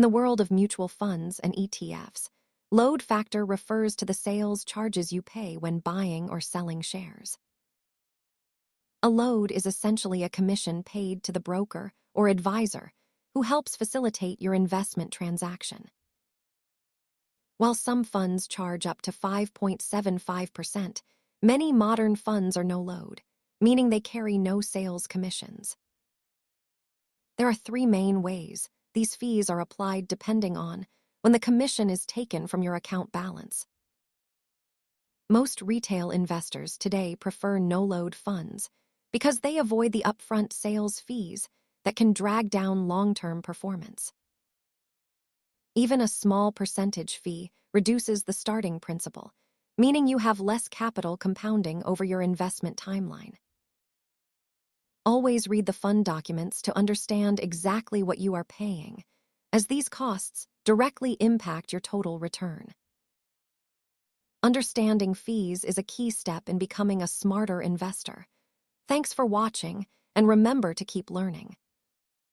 In the world of mutual funds and ETFs, load factor refers to the sales charges you pay when buying or selling shares. A load is essentially a commission paid to the broker or advisor who helps facilitate your investment transaction. While some funds charge up to 5.75%, many modern funds are no load, meaning they carry no sales commissions. There are three main ways these fees are applied depending on when the commission is taken from your account balance. Most retail investors today prefer no-load funds because they avoid the upfront sales fees that can drag down long-term performance. Even a small percentage fee reduces the starting principal, meaning you have less capital compounding over your investment timeline. Always read the fund documents to understand exactly what you are paying, as these costs directly impact your total return. Understanding fees is a key step in becoming a smarter investor. Thanks for watching, and remember to keep learning.